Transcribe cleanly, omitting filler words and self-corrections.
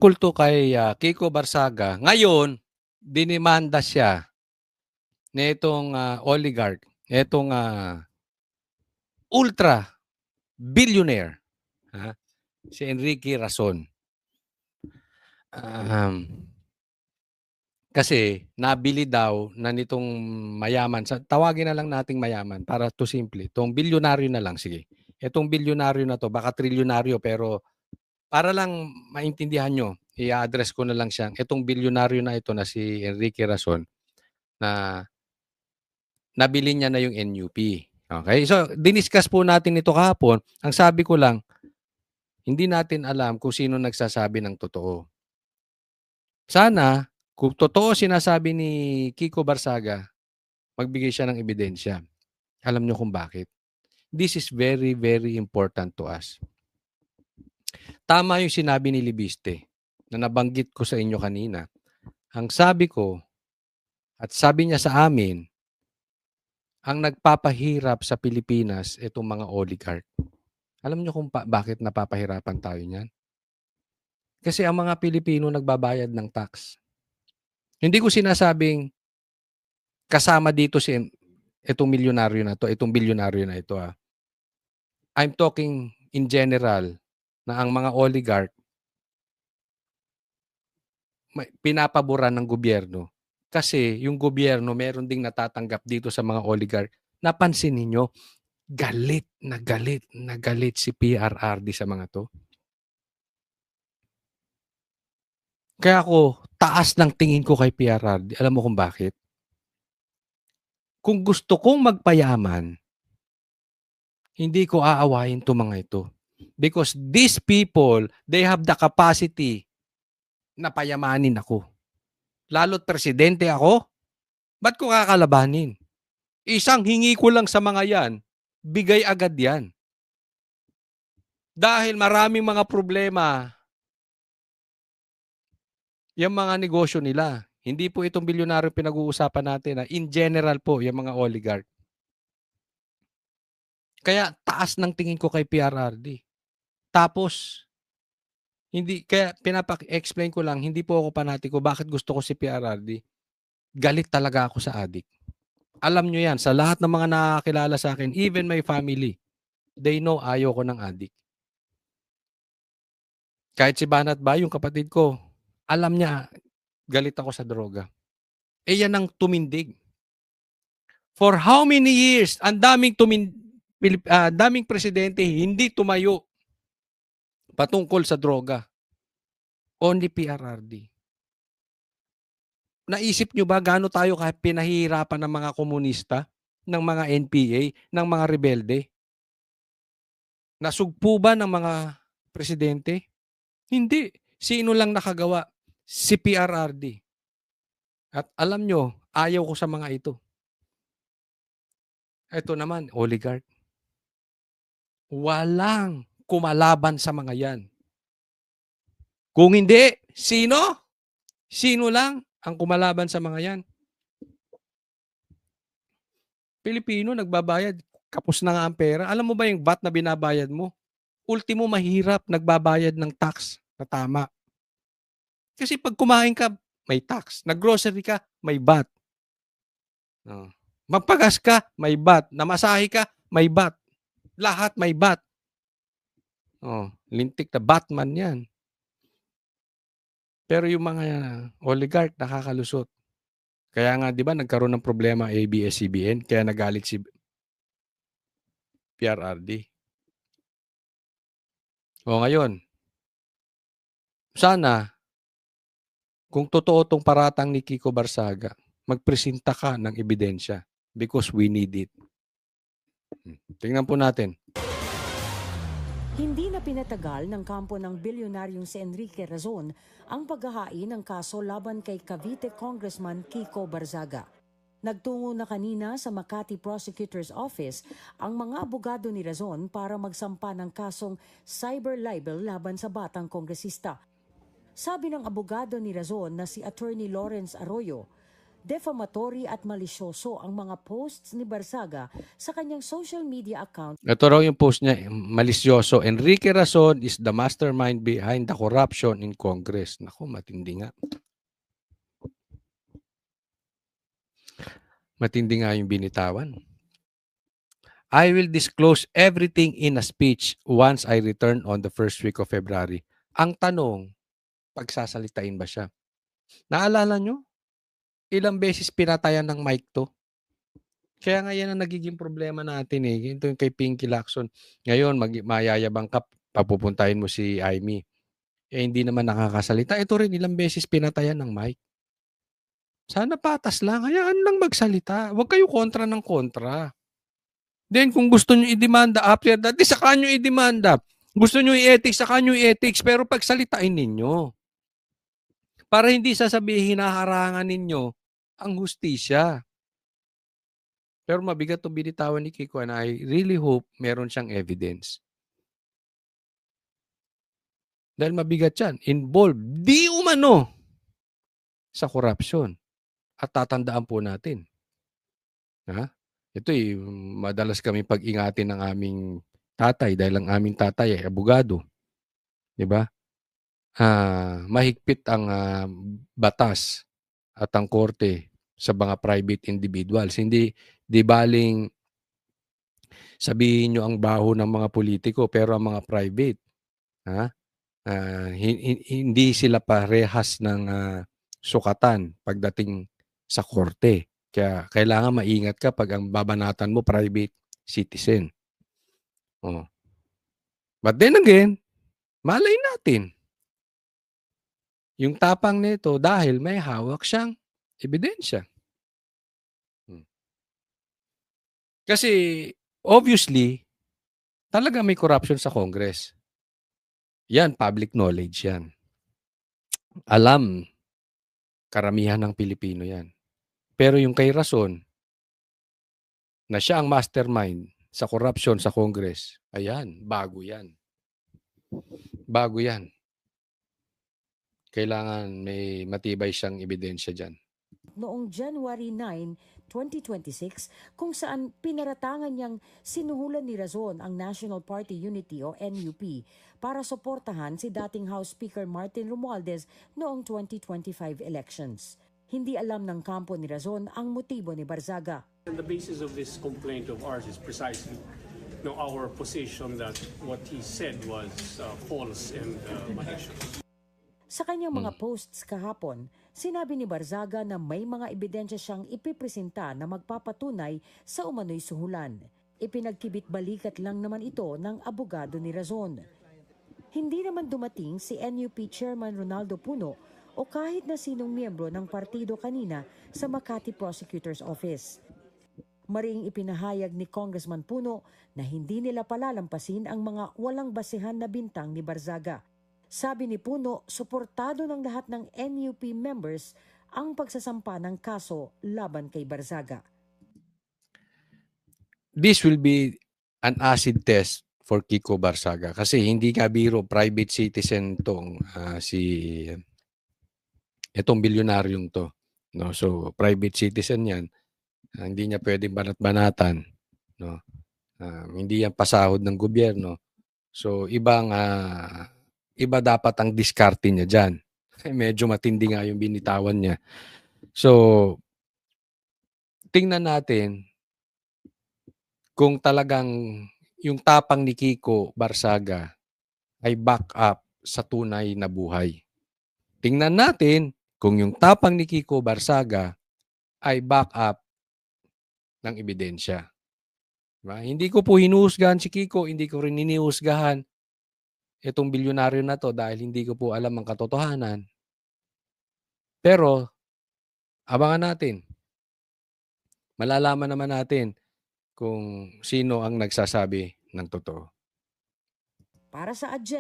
kulto kay Kiko Barsaga. Ngayon, dinimanda siya nitong oligarch, itong ultra billionaire, si Enrique Razon. Kasi nabili daw na nitong mayaman, tawagin na lang nating mayaman para to simple. Itong bilyonaryo na lang, sige. Itong bilyonaryo na to, baka trilyonaryo, pero para lang maintindihan nyo, i-address ko na lang siya. Itong bilyonaryo na ito na si Enrique Razon, na nabili niya na yung NUP. Okay? So, diniscuss po natin ito kahapon. Ang sabi ko lang, hindi natin alam kung sino nagsasabi ng totoo. Sana, kung totoo sinasabi ni Kiko Barsaga, magbigay siya ng ebidensya. Alam niyo kung bakit. This is very, very important to us. Tama yung sinabi ni Libiste na nabanggit ko sa inyo kanina. Ang sabi ko, at sabi niya sa amin, ang nagpapahirap sa Pilipinas, itong mga oligarch. Alam niyo kung bakit napapahirapan tayo niyan? Kasi ang mga Pilipino nagbabayad ng tax. Hindi ko sinasabing kasama dito si itong milyonaryo na to, itong bilyonaryo na ito. I'm talking in general na ang mga oligarch pinapaboran ng gobyerno. Kasi yung gobyerno meron ding natatanggap dito sa mga oligarch. Napansin ninyo, galit na galit na galit si PRRD sa mga to. Kaya ako, taas ng tingin ko kay PRRD. Alam mo kung bakit? Kung gusto kong magpayaman, hindi ko aawayin itong mga ito. Because these people, they have the capacity na payamanin ako. Lalo't presidente ako, ba't ko kakalabanin? Isang hingi ko lang sa mga yan, bigay agad yan. Dahil maraming mga problema yung mga negosyo nila. Hindi po itong bilyonaryo pinag-uusapan natin. In general po, yung mga oligarch. Kaya taas ng tingin ko kay PRRD. Tapos, hindi, kaya pinapa-explain ko lang, hindi po ako panatiko bakit gusto ko si PRRD. Galit talaga ako sa adik. Alam nyo yan, sa lahat ng mga nakakilala sa akin, even my family, they know ayaw ko ng adik. Kahit si Banat ba, yung kapatid ko, alam niya, galit ako sa droga. Eh yan ang tumindig. For how many years, ang daming presidente hindi tumayo patungkol sa droga. Only PRRD. Naisip nyo ba gaano tayo pinahihirapan ng mga komunista, ng mga NPA, ng mga rebelde? Nasugpo ba ng mga presidente? Hindi. Sino lang nakagawa? Si PRRD. At alam nyo, ayaw ko sa mga ito. Ito naman, oligarch. Walang kumalaban sa mga yan. Kung hindi, sino? Sino lang ang kumalaban sa mga yan? Pilipino, nagbabayad. Kapos na nga ang pera. Alam mo ba yung VAT na binabayad mo? Ultimo, mahirap nagbabayad ng tax na tama. Kasi pag kumain ka, may tax. Nag-grocery ka, may VAT. Magpagas ka, may VAT. Namasahe ka, may VAT. Lahat may VAT. Lintik na Batman yan. Pero yung mga oligarch, nakakalusot. Kaya nga, di ba, nagkaroon ng problema ABS-CBN, kaya nagalit si PRRD. Ngayon, sana, kung totoo tong paratang ni Kiko Barsaga, magpresenta ka ng ebidensya because we need it. Tingnan po natin. Hindi na pinatagal ng kampo ng bilyonaryong si Enrique Razon ang paghahain ng kaso laban kay Cavite Congressman Kiko Barzaga. Nagtungo na kanina sa Makati Prosecutor's Office ang mga abogado ni Razon para magsampa ng kasong cyber libel laban sa batang kongresista. Sabi ng abogado ni Razon na si Attorney Lawrence Arroyo, Defamatory at malisyoso ang mga posts ni Barzaga sa kanyang social media account. Ito raw yung post niya, malisyoso. Enrique Razon is the mastermind behind the corruption in Congress. Naku, matindi nga. Matindi nga yung binitawan. I will disclose everything in a speech once I return on the first week of February. Ang tanong, pagsasalitain ba siya? Naalala nyo? Ilang beses pinatayan ng mic to? Kaya nga yan ang nagiging problema natin eh. Ito yung kay Pinky Lacson. Ngayon, mayayabang ka, papupuntahin mo si Aimee. Eh, hindi naman nakakasalita. Ito rin, ilang beses pinatayan ng mic. Sana patas lang. Hayaan lang magsalita. Huwag kayo kontra ng kontra. Then, kung gusto nyo i-demanda after that, saka nyo i-demanda. Gusto nyo i-ethics, saka nyo i-ethics. Pero pagsalitain ninyo. Para hindi sasabihin hinaharangan ninyo ang hustisya. Pero mabigat itong binitawan ni Kiko and I really hope meron siyang evidence. Dahil mabigat yan. Involved. Di umano sa korupsyon. At tatandaan po natin. Ha? Ito madalas kami pag-ingatin ng aming tatay dahil ang aming tatay ay abogado. 'Di ba? Mahigpit ang batas at ang korte sa mga private individuals. Hindi di baling sabihin nyo ang baho ng mga politiko pero ang mga private, hindi sila parehas ng sukatan pagdating sa korte. Kaya kailangan maingat ka pag ang babanatan mo private citizen. Oh. But then again, malay natin. Yung tapang nito dahil may hawak siyang ebidensya. Kasi obviously, talaga may corruption sa Congress. Yan, public knowledge yan. Alam, karamihan ng Pilipino yan. Pero yung kay Razon, na siya ang mastermind sa corruption sa Congress, ayan, bago yan. Bago yan. Kailangan may matibay siyang ebidensya dyan. Noong January 9, 2026, kung saan pinaratangan niyang sinuhulan ni Razon ang National Party Unity o NUP para suportahan si dating House Speaker Martin Romualdez noong 2025 elections. Hindi alam ng kampo ni Razon ang motibo ni Barzaga. And the basis of this complaint of ours is precisely our position that what he said was false and malicious. Sa kanyang mga posts kahapon, sinabi ni Barzaga na may mga ebidensya siyang ipipresenta na magpapatunay sa umano'y suhulan. Ipinagkibit-balikat lang naman ito ng abogado ni Razon. Hindi naman dumating si NUP Chairman Ronaldo Puno o kahit na sinong miyembro ng partido kanina sa Makati Prosecutor's Office. Mariing ipinahayag ni Congressman Puno na hindi nila palalampasin ang mga walang basehan na bintang ni Barzaga. Sabi ni Puno, suportado ng lahat ng NUP members ang pagsasampa ng kaso laban kay Barzaga. This will be an acid test for Kiko Barzaga kasi hindi ka biro, private citizen tong itong bilyonaryong to. No? So, private citizen yan. Hindi niya pwedeng banat-banatan. No? Hindi yan pasahod ng gobyerno. So, iba dapat ang diskarte niya dyan. Medyo matindi nga yung binitawan niya. So, tingnan natin kung talagang yung tapang ni Kiko Barzaga ay back up sa tunay na buhay. Tingnan natin kung yung tapang ni Kiko Barzaga ay back up ng ebidensya. Diba? Hindi ko po hinuhusgahan si Kiko, hindi ko rin hinihusgahan itong bilyonaryo na to dahil hindi ko po alam ang katotohanan. Pero, abangan natin. Malalaman naman natin kung sino ang nagsasabi ng totoo. Para sa agenda.